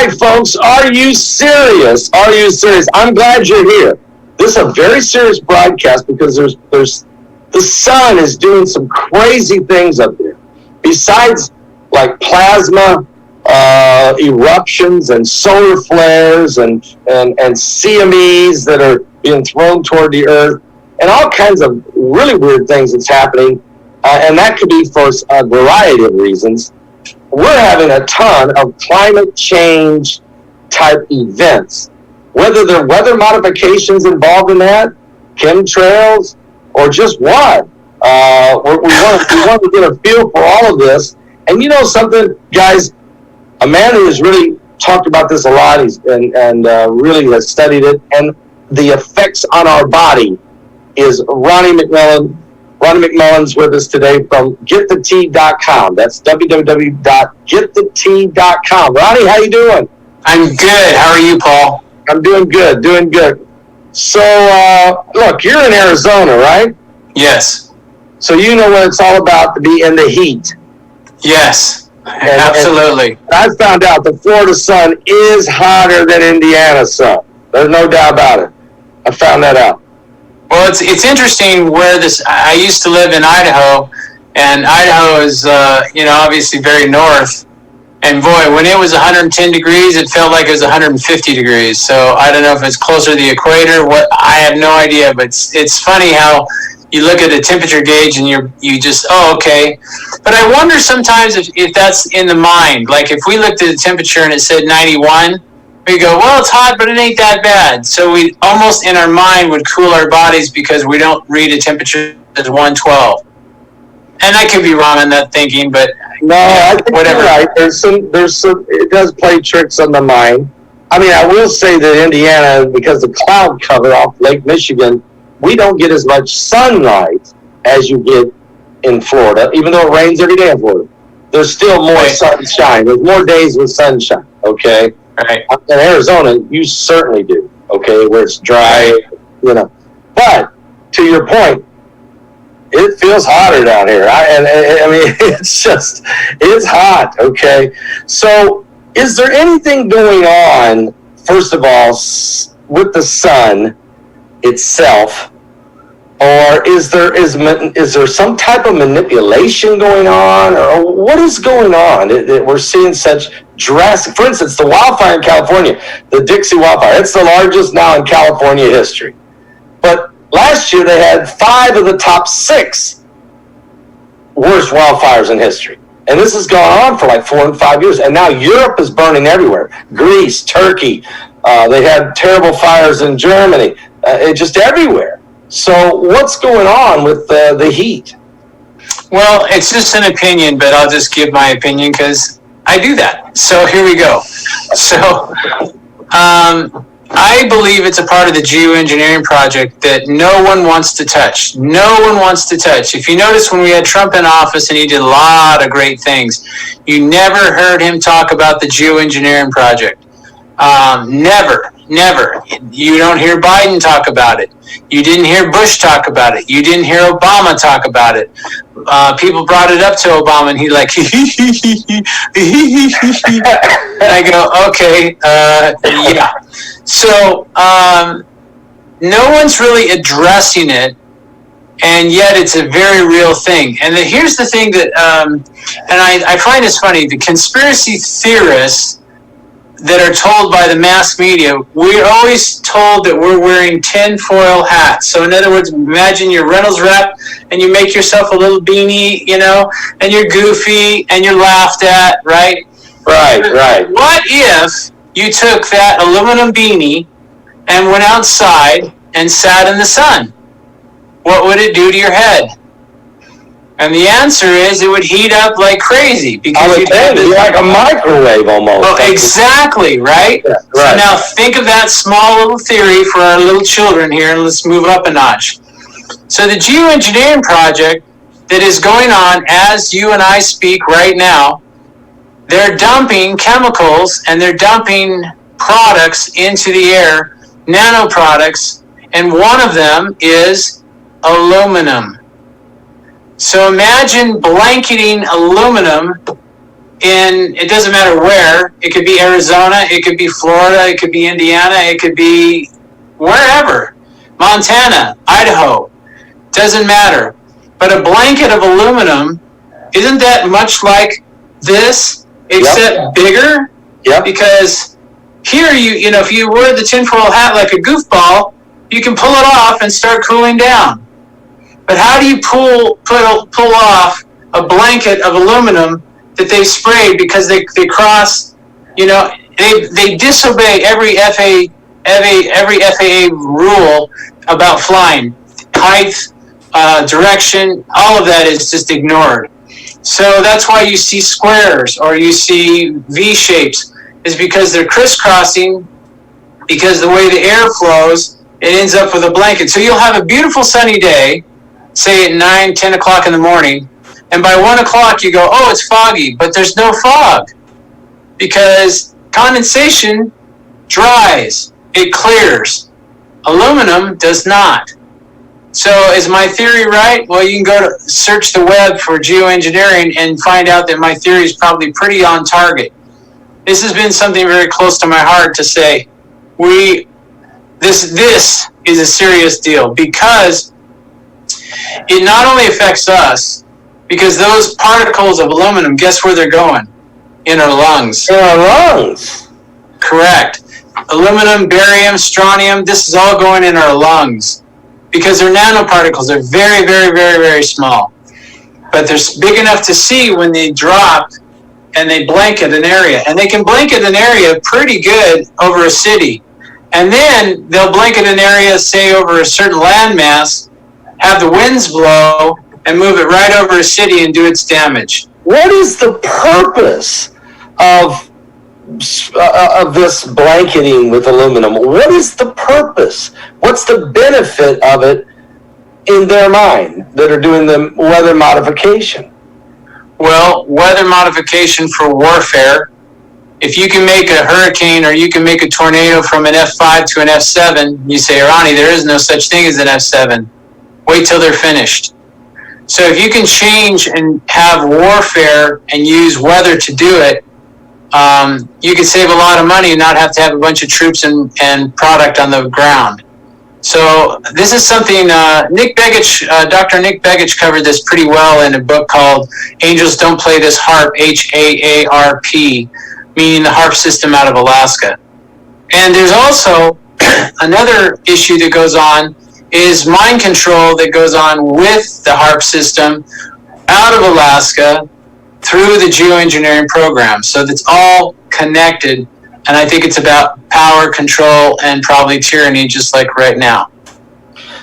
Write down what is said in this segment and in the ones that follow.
right, folks, are you serious? Are you serious? I'm glad you're here. This is a very serious broadcast because there's the sun is doing some crazy things up there. Besides, like plasma eruptions and solar flares and CMEs that are being thrown toward the earth, and all kinds of really weird things that's happening, and that could be for a variety of reasons. We're having a ton of climate change type events, whether there are weather modifications involved in that, chemtrails, or just what. We want to get a feel for all of this. And you know something, guys, a man who has really talked about this a lot and really has studied it, and the effects on our body is Ronnie McMullan. Ronnie McMullan's with us today from GetTheT.com. That's www.GetTheT.com. Ronnie, how you doing? I'm good. How are you, Paul? I'm doing good. So, look, you're in Arizona, right? Yes. So you know what it's all about to be in the heat. Yes, absolutely. And I found out the Florida sun is hotter than Indiana sun. There's no doubt about it. I found that out. Well, it's interesting where this. I used to live in Idaho, and Idaho is obviously very north. And boy, when it was 110 degrees, it felt like it was 150 degrees. So I don't know if it's closer to the equator. What, I have no idea. But it's funny how you look at a temperature gauge and you just, oh, okay. But I wonder sometimes if that's in the mind. Like if we looked at the temperature and it said 91, we go, well, it's hot, but it ain't that bad. So we almost in our mind would cool our bodies because we don't read a temperature as 112. And I could be wrong on that thinking, but no, I think whatever. You're right. There's some. It does play tricks on the mind. I mean, I will say that Indiana, because the cloud cover off Lake Michigan, we don't get as much sunlight as you get in Florida, even though it rains every day in Florida. There's still more sunshine. There's more days with sunshine. Okay. Right. In Arizona, you certainly do. Okay, where it's dry, But to your point, it feels hotter down here. I mean, it's hot, okay? So is there anything going on, first of all, with the sun itself, or is there some type of manipulation going on, or what is going on? We're seeing such drastic, for instance, the wildfire in California, the Dixie wildfire, it's the largest now in California history. But last year, they had 5 of the top 6 worst wildfires in history. And this has gone on for like 4 and 5 years. And now Europe is burning everywhere. Greece, Turkey. They had terrible fires in Germany. Just everywhere. So what's going on with the heat? Well, it's just an opinion, but I'll just give my opinion because I do that. So here we go. So I believe it's a part of the geoengineering project that no one wants to touch. No one wants to touch. If you notice when we had Trump in office and he did a lot of great things, you never heard him talk about the geoengineering project. Never. You don't hear Biden talk about it. You didn't hear Bush talk about it. You didn't hear Obama talk about it. People brought it up to Obama, and he like, and I go, okay, yeah. So no one's really addressing it, and yet it's a very real thing. And here's the thing that, and I find this funny, the conspiracy theorists that are told by the mass media, we're always told that we're wearing tinfoil hats. So in other words, imagine you're Reynolds Wrap and you make yourself a little beanie, and you're goofy and you're laughed at, right? Right. What if you took that aluminum beanie and went outside and sat in the sun? What would it do to your head? And the answer is it would heat up like crazy because it'd be like a microwave almost. Oh, exactly, right? Yeah, right? So now think of that small little theory for our little children here, and let's move up a notch. So the geoengineering project that is going on as you and I speak right now, they're dumping chemicals and they're dumping products into the air, nanoproducts, and one of them is aluminum. So imagine blanketing aluminum in, it doesn't matter where. It could be Arizona, it could be Florida, it could be Indiana, it could be wherever. Montana, Idaho, doesn't matter. But a blanket of aluminum, isn't that much like this, except bigger? Yep. Because here, you know, if you wear the tinfoil hat like a goofball, you can pull it off and start cooling down. But how do you pull off a blanket of aluminum that they sprayed because they cross, you know, they disobey every FAA rule about flying. Height, direction, all of that is just ignored. So that's why you see squares or you see V shapes, is because they're crisscrossing, because the way the air flows, it ends up with a blanket. So you'll have a beautiful sunny day, say at 9, 10 o'clock in the morning, and by 1 o'clock you go, oh, it's foggy, but there's no fog because condensation dries, it clears. Aluminum does not. So is my theory right? Well, you can go to search the web for geoengineering and find out that my theory is probably pretty on target. This has been something very close to my heart to say, this is a serious deal because it not only affects us, because those particles of aluminum, guess where they're going? In our lungs. In our lungs. Correct. Aluminum, barium, strontium, this is all going in our lungs because they're nanoparticles. They're very, very, very, very small. But they're big enough to see when they drop and they blanket an area. And they can blanket an area pretty good over a city. And then they'll blanket an area, say, over a certain landmass, have the winds blow, and move it right over a city and do its damage. What is the purpose of this blanketing with aluminum? What is the purpose? What's the benefit of it in their mind that are doing the weather modification? Well, weather modification for warfare. If you can make a hurricane or you can make a tornado from an F5 to an F7, you say, Ronnie, there is no such thing as an F7. Wait till they're finished. So if you can change and have warfare and use weather to do it, you can save a lot of money and not have to have a bunch of troops and product on the ground. So this is something Dr. Nick Begich covered this pretty well in a book called Angels Don't Play This Harp, HAARP, meaning the HAARP system out of Alaska. And there's also another issue that goes on is mind control that goes on with the HAARP system out of Alaska through the geoengineering program. So that's all connected, and I think it's about power, control, and probably tyranny, just like right now.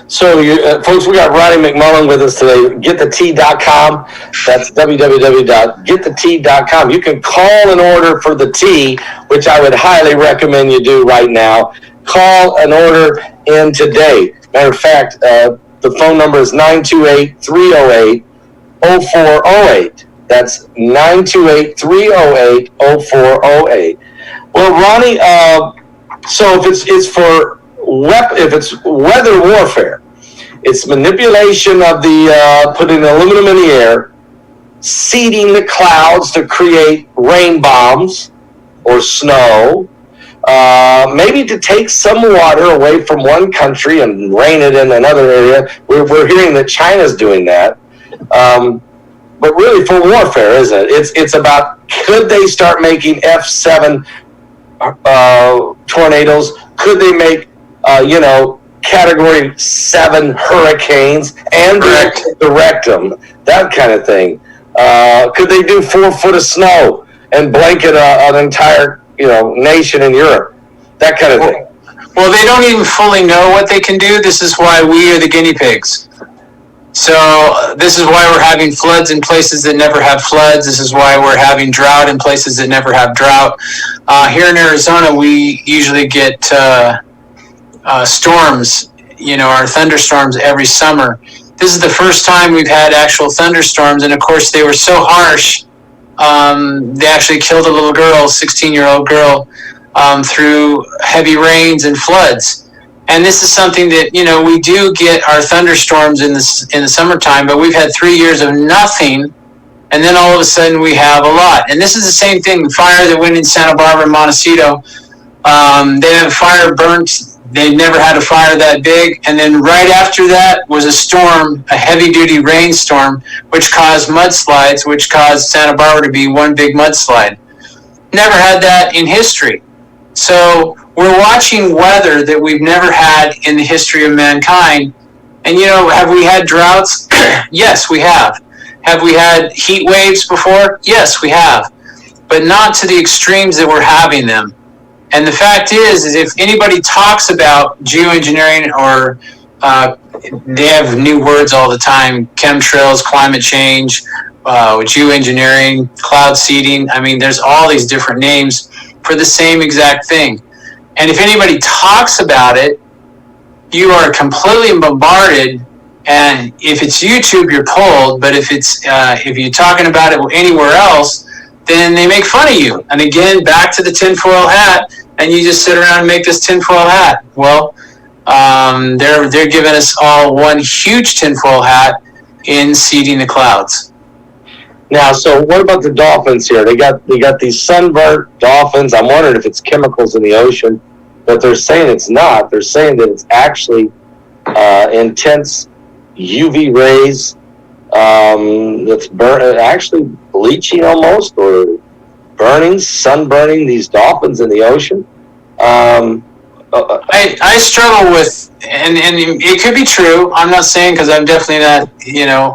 So, folks, we got Ronnie McMullan with us today. GetTheTea.com. That's www.getthetea.com. You can call an order for the tea, which I would highly recommend you do right now. Call an order in today. Matter of fact, the phone number is 928-308-0408. That's 928-308-0408. Well, Ronnie, so if it's weather warfare, it's manipulation of the putting aluminum in the air, seeding the clouds to create rain bombs or snow, maybe to take some water away from one country and rain it in another area. We're hearing that China's doing that. But really for warfare, isn't it? It's about, could they start making F7 tornadoes? Could they make, Category 7 hurricanes and direct them? That kind of thing. Could they do 4 foot of snow and blanket an entire, nation in Europe? That kind of thing. Well, they don't even fully know what they can do. This is why we are the guinea pigs. So this is why we're having floods in places that never have floods. This is why we're having drought in places that never have drought. Here in Arizona, we usually get storms, our thunderstorms every summer. This is the first time we've had actual thunderstorms, and of course they were so harsh, they actually killed a little girl, 16-year-old girl, through heavy rains and floods. And this is something that, we do get our thunderstorms in the summertime, but we've had 3 years of nothing and then all of a sudden we have a lot. And this is the same thing. The fire that went in Santa Barbara and Montecito, they had a fire burnt. They never had a fire that big. And then right after that was a storm, a heavy-duty rainstorm, which caused mudslides, which caused Santa Barbara to be one big mudslide. Never had that in history. So we're watching weather that we've never had in the history of mankind. And, have we had droughts? Yes, we have. Have we had heat waves before? Yes, we have. But not to the extremes that we're having them. And the fact is if anybody talks about geoengineering or they have new words all the time, chemtrails, climate change, geoengineering, cloud seeding. I mean, there's all these different names for the same exact thing. And if anybody talks about it, you are completely bombarded. And if it's YouTube, you're pulled. But if you're talking about it anywhere else, then they make fun of you. And again, back to the tinfoil hat, and you just sit around and make this tinfoil hat. Well, they're giving us all one huge tinfoil hat in seeding the clouds. Now, so what about the dolphins here? They got these sunburnt dolphins. I'm wondering if it's chemicals in the ocean, but they're saying it's not. They're saying that it's actually intense UV rays. That's actually bleaching almost, or sunburning these dolphins in the ocean. I struggle with, and it could be true. I'm not saying, because I'm definitely not,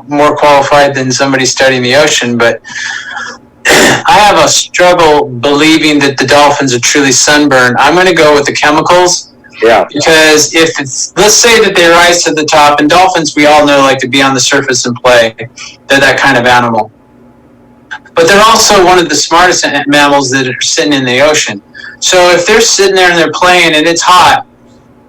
more qualified than somebody studying the ocean, but I have a struggle believing that the dolphins are truly sunburned. I'm going to go with the chemicals. Yeah. Because let's say that they rise to the top, and dolphins, we all know, like to be on the surface and play. They're that kind of animal. But they're also one of the smartest mammals that are sitting in the ocean. So if they're sitting there and they're playing and it's hot,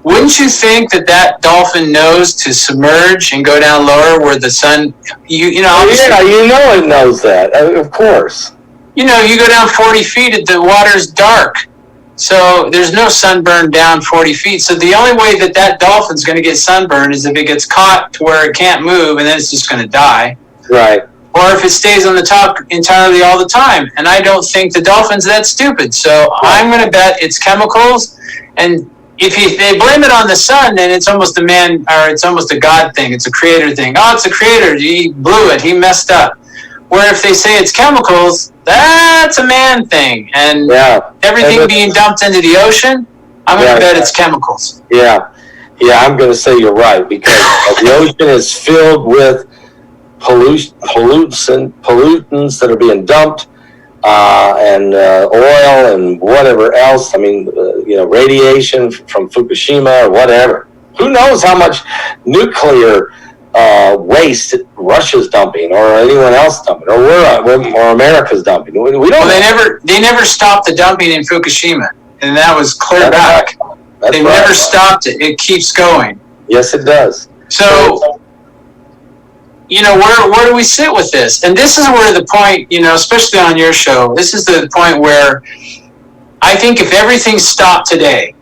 wouldn't you think that dolphin knows to submerge and go down lower where the sun, it knows that, of course. You go down 40 feet, the water's dark. So there's no sunburn down 40 feet. So the only way that dolphin's going to get sunburned is if it gets caught to where it can't move, and then it's just going to die. Right. Or if it stays on the top entirely all the time. And I don't think the dolphin's that stupid. So I'm going to bet it's chemicals. And if they blame it on the sun, then it's almost it's almost a God thing. It's a creator thing. Oh, it's a creator. He blew it. He messed up. Where if they say it's chemicals, that's a man thing. And everything being dumped into the ocean, I'm going to bet it's chemicals. Yeah, I'm going to say you're right, because the ocean is filled with pollutants that are being dumped, and oil and whatever else. I mean, radiation from Fukushima or whatever. Who knows how much nuclear waste Russia's dumping, or anyone else dumping, or America's dumping. We don't. Well, they never stopped the dumping in Fukushima, and that was clear back. They never stopped it. It keeps going. Yes, it does. So, where do we sit with this? And this is where the point, especially on your show, this is the point where I think if everything stopped today,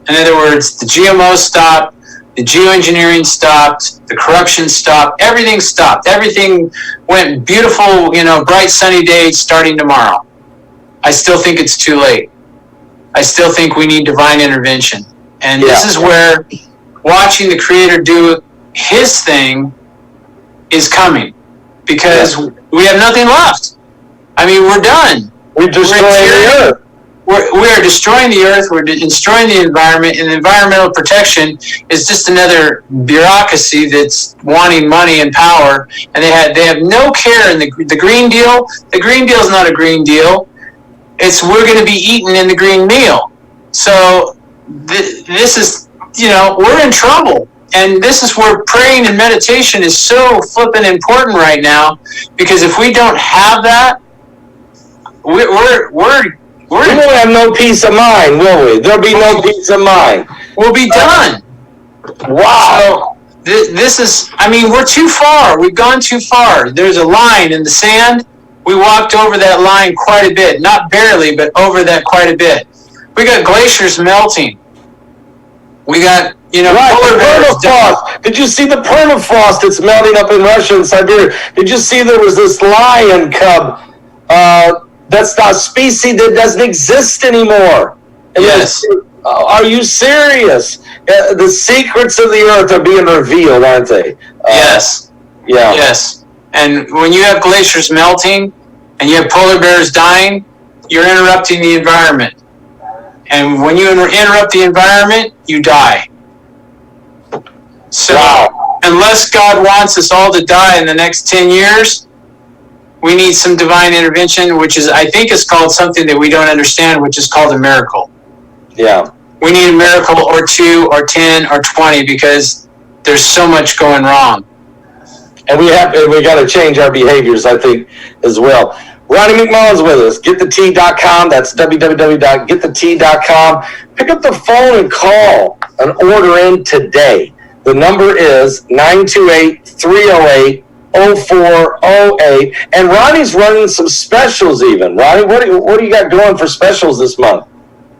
in other words, the GMOs stopped, the geoengineering stopped, the corruption stopped, everything stopped. Everything went beautiful, bright sunny days starting tomorrow. I still think it's too late. I still think we need divine intervention. And this is where watching the Creator do his thing is coming, because we have nothing left. I mean, we're done. We're destroying the earth. We are destroying the earth. We're destroying the environment, and environmental protection is just another bureaucracy that's wanting money and power. And they have no care in the Green Deal. The Green Deal is not a Green Deal. It's we're going to be eaten in the green meal. So this is, we're in trouble. And this is where praying and meditation is so flippin' important right now, because if we don't have that, we won't have no peace of mind, will we? There'll be no peace of mind. We'll be done. Wow. So this is, we're too far. We've gone too far. There's a line in the sand. We walked over that line quite a bit. Not barely, but over that quite a bit. We got glaciers melting. We got You know, right, polar bears. Permafrost. Did you see the permafrost that's melting up in Russia and Siberia? Did you see there was this lion cub that's not a species that doesn't exist anymore? And Yes. Are you serious? The secrets of the earth are being revealed, aren't they? Yes. Yeah. Yes. And when you have glaciers melting and you have polar bears dying, you're interrupting the environment. And when you interrupt the environment, you die. So, Wow. unless God wants us all to die in the next 10 years, we need some divine intervention, which is, I think, is called something that we don't understand, which is called a miracle. Yeah. We need a miracle or 2 or 10 or 20 because there's so much going wrong. And we got to change our behaviors, I think, as well. Ronnie McMullan's with us. GetTheT.com. That's www.gettheT.com. Pick up the phone and call an order in today. The number is 928-308-0408. And Ronnie's running some specials even. Ronnie, what do you got going for specials this month?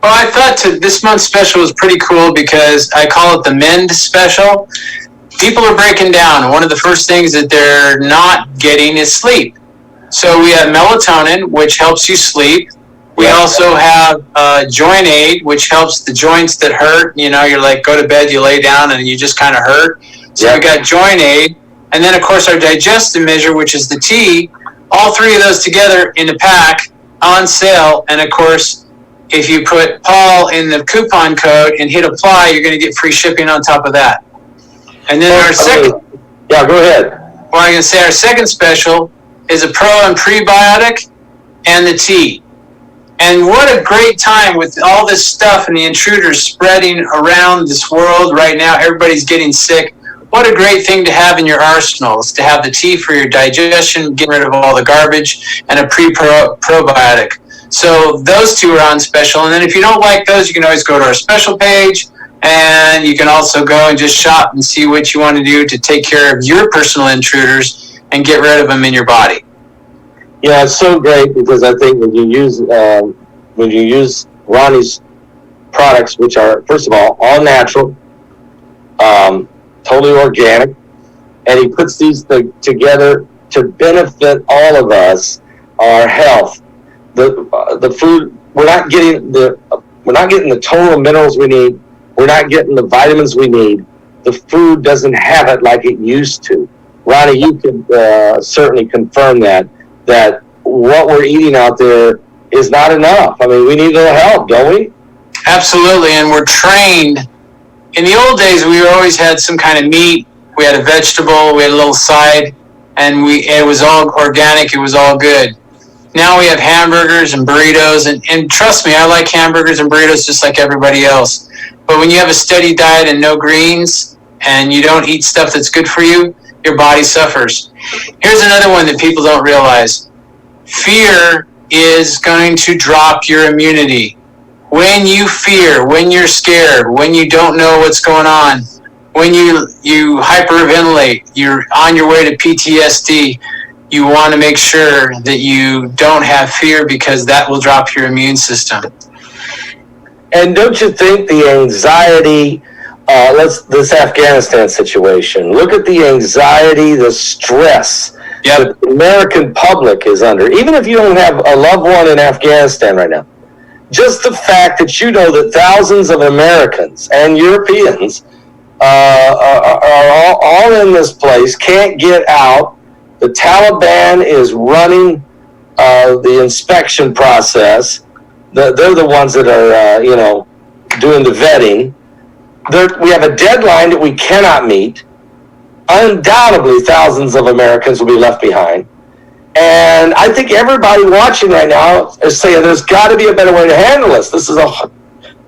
Well, I thought this month's special was pretty cool because I call it the Mend Special. People are breaking down. One of the first things that they're not getting is sleep. So we have melatonin, which helps you sleep. We also have joint aid, which helps the joints that hurt. You know, you're like, go to bed, you lay down, and you just kind of hurt. So we got joint aid. And then, of course, our digestive measure, which is the tea. All three of those together in a pack on sale. And, of course, if you put Paul in the coupon code and hit apply, you're going to get free shipping on top of that. And then our second... Yeah, go ahead. Well, I'm going to say our second special is a pro and prebiotic and the tea. And what a great time with all this stuff and the intruders spreading around this world right now. Everybody's getting sick. What a great thing to have in your arsenal is to have the tea for your digestion, getting rid of all the garbage, and a probiotic. So those two are on special. And then if you don't like those, you can always go to our special page. And you can also go and just shop and see what you want to do to take care of your personal intruders and get rid of them in your body. Yeah, it's so great because I think when you use Ronnie's products, which are, first of all natural, totally organic, and he puts these together to benefit all of us, our health. The food, we're not getting the total minerals we need. We're not getting the vitamins we need. The food doesn't have it like it used to. Ronnie, you can certainly confirm that what we're eating out there is not enough. I mean, we need a little help, don't we? Absolutely, and we're trained. In the old days, we always had some kind of meat. We had a vegetable. We had a little side, and it was all organic. It was all good. Now we have hamburgers and burritos, and trust me, I like hamburgers and burritos just like everybody else. But when you have a steady diet and no greens, and you don't eat stuff that's good for you, your body suffers. Here's another one that people don't realize. Fear is going to drop your immunity. When you fear, when you're scared, when you don't know what's going on, when you hyperventilate, you're on your way to PTSD, you want to make sure that you don't have fear because that will drop your immune system. And don't you think the anxiety, this Afghanistan situation, look at the anxiety, the stress that the American public is under. Even if you don't have a loved one in Afghanistan right now, just the fact that you know that thousands of Americans and Europeans are all in this place, can't get out. The Taliban is running the inspection process. They're the ones that are, doing the vetting. We have a deadline that we cannot meet. Undoubtedly, thousands of Americans will be left behind. And I think everybody watching right now is saying there's got to be a better way to handle this. This is a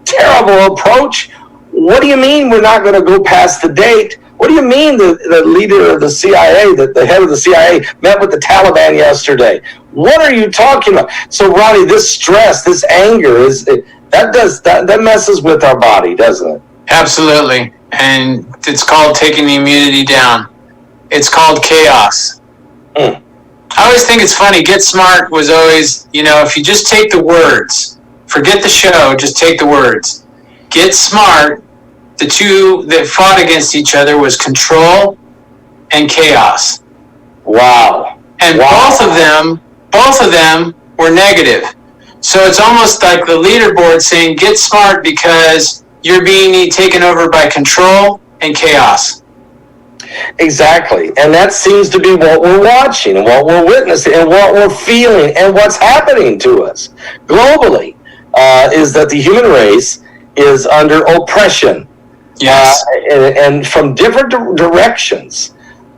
terrible approach. What do you mean we're not going to go past the date? What do you mean the leader of the CIA, the head of the CIA, met with the Taliban yesterday? What are you talking about? So, Ronnie, this stress, this anger, that messes with our body, doesn't it? Absolutely. And it's called taking the immunity down. It's called chaos. I always think it's funny. Get Smart was always, if you just take the words, forget the show, just take the words. Get smart the two that fought against each other was control and chaos. Wow. And Wow. both of them were negative. So it's almost like the leaderboard saying, get smart because you're being taken over by control and chaos. Exactly. And that seems to be what we're watching and what we're witnessing and what we're feeling and what's happening to us globally, is that the human race is under oppression. Yes. And from different directions.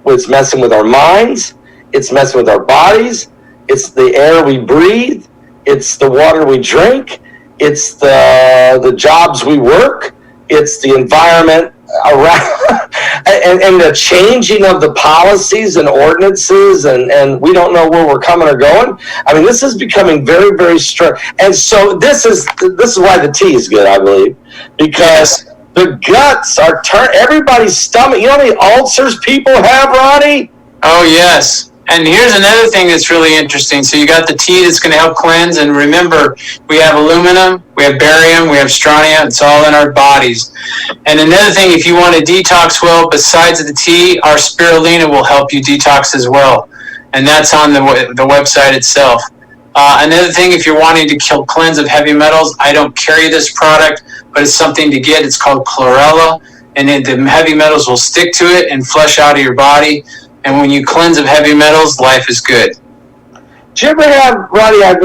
It's messing with our minds. It's messing with our bodies. It's the air we breathe. It's the water we drink. It's the jobs we work. It's the environment around, and the changing of the policies and ordinances, and we don't know where we're coming or going. I mean, this is becoming very, very strict. And so this is why the tea is good, I believe, because the guts are everybody's stomach. You know how many ulcers people have, Ronnie? Oh, yes. And here's another thing that's really interesting. So you got the tea that's going to help cleanse. And remember, we have aluminum, we have barium, we have strontium. It's all in our bodies. And another thing, if you want to detox well, besides the tea, our spirulina will help you detox as well. And that's on the website itself. Another thing, if you're wanting to cleanse of heavy metals, I don't carry this product, but it's something to get. It's called chlorella. And then the heavy metals will stick to it and flush out of your body. And when you cleanse of heavy metals, life is good. Do you ever have, Ronnie, I've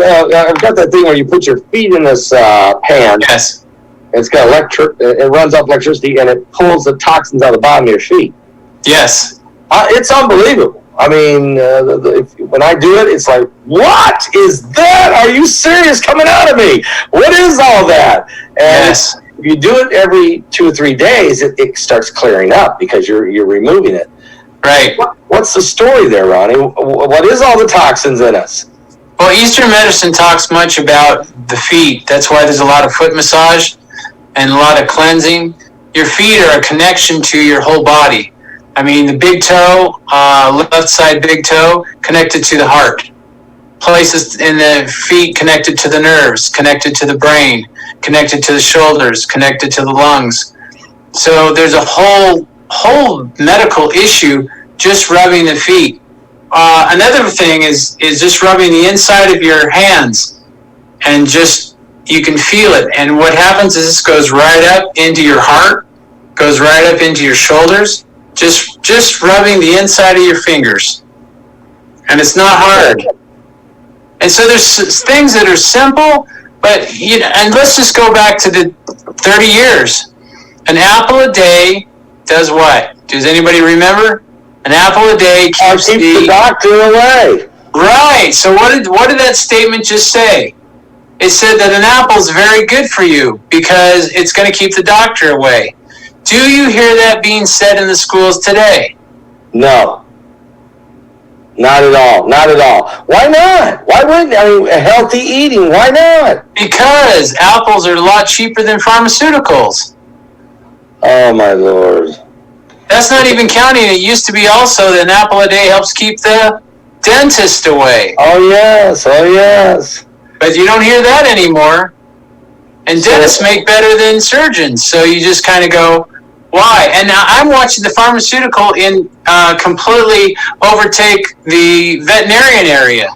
got that thing where you put your feet in this pan. Yes. It's got it runs off electricity, and it pulls the toxins out of the bottom of your feet. Yes. It's unbelievable. I mean, when I do it, it's like, what is that? Are you serious coming out of me? What is all that? And yes. If you do it every 2 or 3 days, it starts clearing up because you're removing it. Right. What's the story there, Ronnie? What is all the toxins in us? Well, Eastern medicine talks much about the feet. That's why there's a lot of foot massage and a lot of cleansing. Your feet are a connection to your whole body. I mean, the big toe, left side big toe, connected to the heart. Places in the feet connected to the nerves, connected to the brain, connected to the shoulders, connected to the lungs. So there's a whole medical issue just rubbing the feet. Another thing is just rubbing the inside of your hands, and just you can feel it. And what happens is this goes right up into your heart, goes right up into your shoulders. Just rubbing the inside of your fingers, and it's not hard. And so there's things that are simple, but and let's just go back to the 30 years. An apple a day does what? Does anybody remember? An apple a day keeps the doctor away. Right. So what did that statement just say? It said that an apple is very good for you because it's going to keep the doctor away. Do you hear that being said in the schools today? No. Not at all. Not at all. Why not? Why wouldn't? I mean, healthy eating. Why not? Because apples are a lot cheaper than pharmaceuticals. Oh, my Lord. That's not even counting. It used to be also that an apple a day helps keep the dentist away. Oh, yes. Oh, yes. But you don't hear that anymore. And dentists make better than surgeons. So you just kind of go, why? And now I'm watching the pharmaceutical completely overtake the veterinarian area.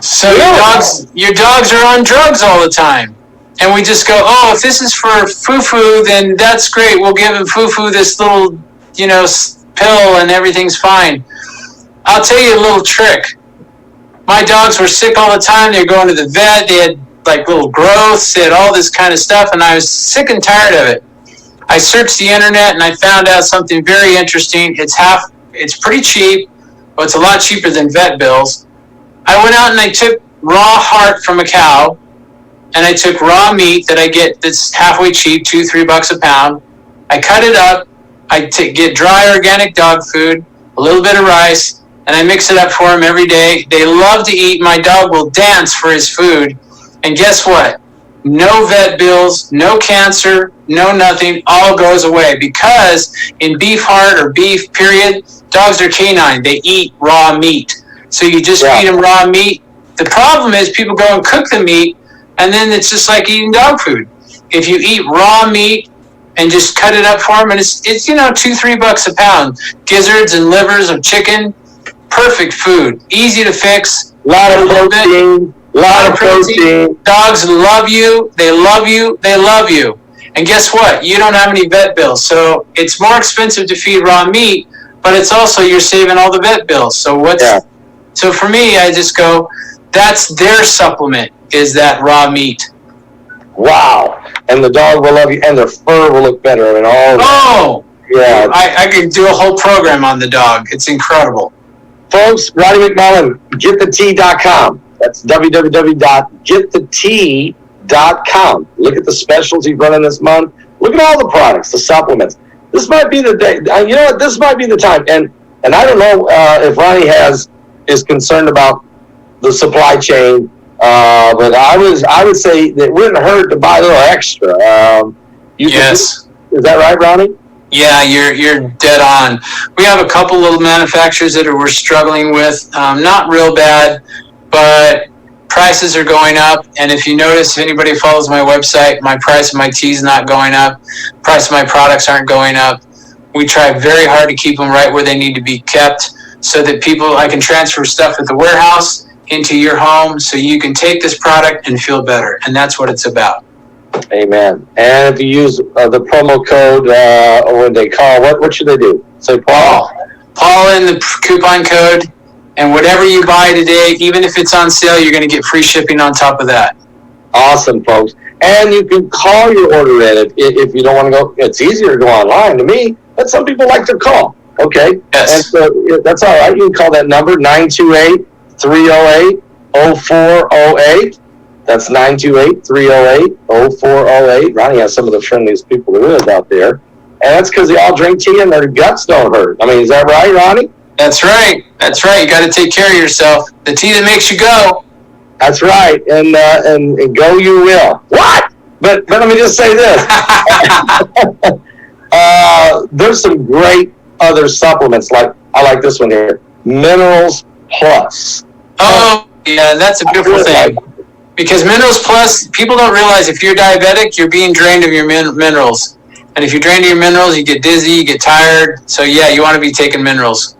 So your dogs are on drugs all the time. And we just go, oh, if this is for Fufu, then that's great. We'll give him Fufu this little, pill and everything's fine. I'll tell you a little trick. My dogs were sick all the time. They were going to the vet. They had like little growths. They had all this kind of stuff, and I was sick and tired of it. I searched the internet and I found out something very interesting. It's pretty cheap. Well, it's a lot cheaper than vet bills. I went out and I took raw heart from a cow, and I took raw meat that I get that's halfway cheap, $2-3 a pound. I cut it up. I get dry organic dog food, a little bit of rice, and I mix it up for them every day. They love to eat. My dog will dance for his food. And guess what? No vet bills, no cancer, no nothing, all goes away. Because in beef heart or beef, period, dogs are canine. They eat raw meat. So you just feed them raw meat. The problem is people go and cook the meat, and then it's just like eating dog food. If you eat raw meat and just cut it up for them. And it's $2-3 a pound. Gizzards and livers of chicken, perfect food, easy to fix. A lot of protein. Lot of protein. Dogs love you. They love you. They love you. And guess what? You don't have any vet bills. So it's more expensive to feed raw meat, but it's also you're saving all the vet bills. So So for me, I just go, that's their supplement, is that raw meat. Wow. And the dog will love you, and their fur will look better and all that. Oh! Yeah. I could do a whole program on the dog. It's incredible. Folks, Ronnie McMullan, getthetea.com. That's www.getthetea.com. Look at the specials he's running this month. Look at all the products, the supplements. This might be the day. You know what? This might be the time. And I don't know if Ronnie is concerned about the supply chain, but I would say that it wouldn't hurt to buy a little extra. Yes. Is that right, Ronnie? Yeah, you're dead on. We have a couple little manufacturers that we're struggling with. Not real bad, but prices are going up. And if you notice, if anybody follows my website, my price of my tea is not going up. Price of my products aren't going up. We try very hard to keep them right where they need to be kept, so that I can transfer stuff at the warehouse into your home, so you can take this product and feel better. And that's what it's about. Amen. And if you use the promo code, or when they call, what should they do? Say Paul in the coupon code, and whatever you buy today, even if it's on sale, you're going to get free shipping on top of that. Awesome, folks. And you can call your order in if you don't want to go. It's easier to go online to me, but some people like to call. Okay. Yes. And so that's all right. You can call that number, 928-308-0408. That's 928-308-0408. Ronnie has some of the friendliest people there is out there. And that's because they all drink tea and their guts don't hurt. I mean, is that right, Ronnie? That's right. That's right. You got to take care of yourself. The tea that makes you go. That's right. And go you will. What? But let me just say this. There's some great other supplements. I like this one here. Minerals Plus. Oh, yeah. That's a beautiful thing. Because Minerals Plus, people don't realize if you're diabetic, you're being drained of your minerals. And if you're drained of your minerals, you get dizzy, you get tired. So, yeah, you want to be taking minerals.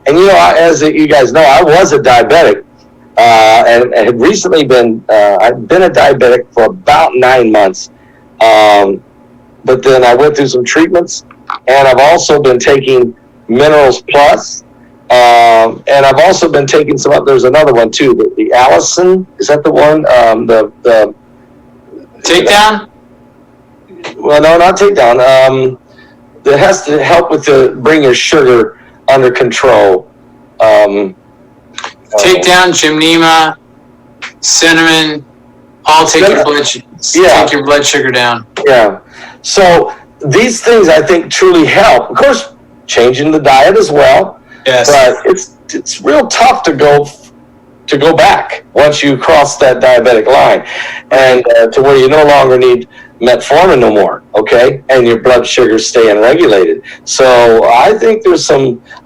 And, as you guys know, I was a diabetic. And had recently I've been a diabetic for about 9 months. But then I went through some treatments. And I've also been taking Minerals Plus. And I've also been taking there's another one too, the Allison, is that the one? The Takedown? Well, no, not Takedown. That has to help bring your sugar under control. Takedown, Gymnema, cinnamon, all take your blood sugar down. Yeah. So these things I think truly help. Of course, changing the diet as well. Yes. But it's real tough to go back once you cross that diabetic line, and to where you no longer need metformin no more, okay? And your blood sugar's staying regulated. So I think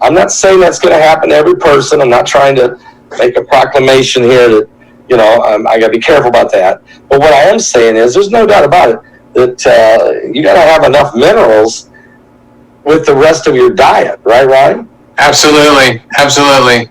I'm not saying that's going to happen to every person. I'm not trying to make a proclamation here that, I got to be careful about that. But what I am saying is there's no doubt about it that you got to have enough minerals with the rest of your diet, right, Ronnie? Absolutely. Absolutely.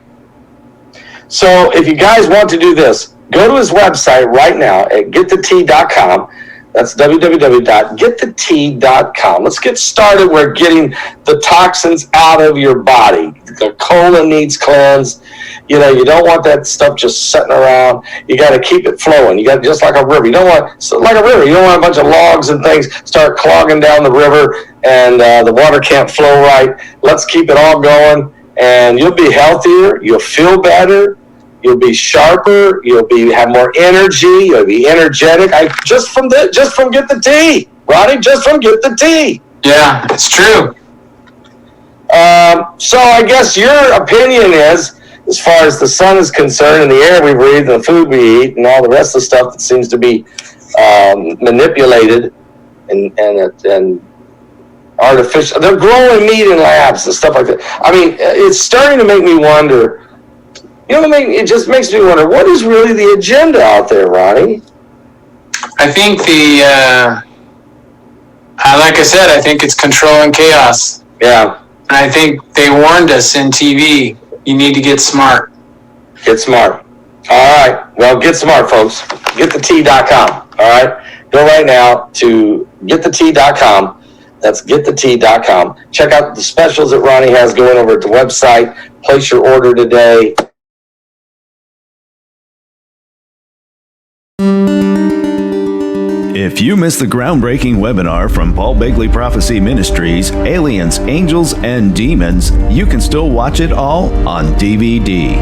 So if you guys want to do this, go to his website right now at getthetea.com. That's www.getthetea.com. Let's get started. We're getting the toxins out of your body. The colon needs cleansed. You don't want that stuff just sitting around. You got to keep it flowing. You got just like a river. You don't want a bunch of logs and things start clogging down the river and the water can't flow right. Let's keep it all going, and you'll be healthier. You'll feel better. You'll be sharper. You'll have more energy. You'll be energetic. Just from Get the Tea, Ronnie. Just from Get the Tea. Yeah, it's true. So I guess your opinion is, as far as the sun is concerned, and the air we breathe, and the food we eat, and all the rest of the stuff that seems to be manipulated and artificial. They're growing meat in labs and stuff like that. I mean, it's starting to make me wonder. It just makes me wonder, what is really the agenda out there, Ronnie? I think I Like I said, I think it's control and chaos. Yeah. And I think they warned us in TV, you need to get smart. Get smart. All right. Well, get smart, folks. GetTheT.com. All right. Go right now to GetTheT.com. That's GetTheT.com. Check out the specials that Ronnie has going over at the website. Place your order today. If you missed the groundbreaking webinar from Paul Begley Prophecy Ministries, Aliens, Angels, and Demons, you can still watch it all on DVD.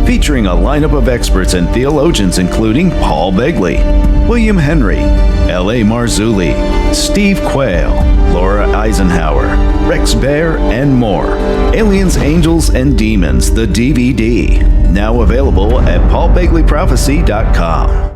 Featuring a lineup of experts and theologians including Paul Begley, William Henry, L.A. Marzulli, Steve Quayle, Laura Eisenhower, Rex Bear, and more. Aliens, Angels, and Demons, the DVD. Now available at paulbegleyprophecy.com.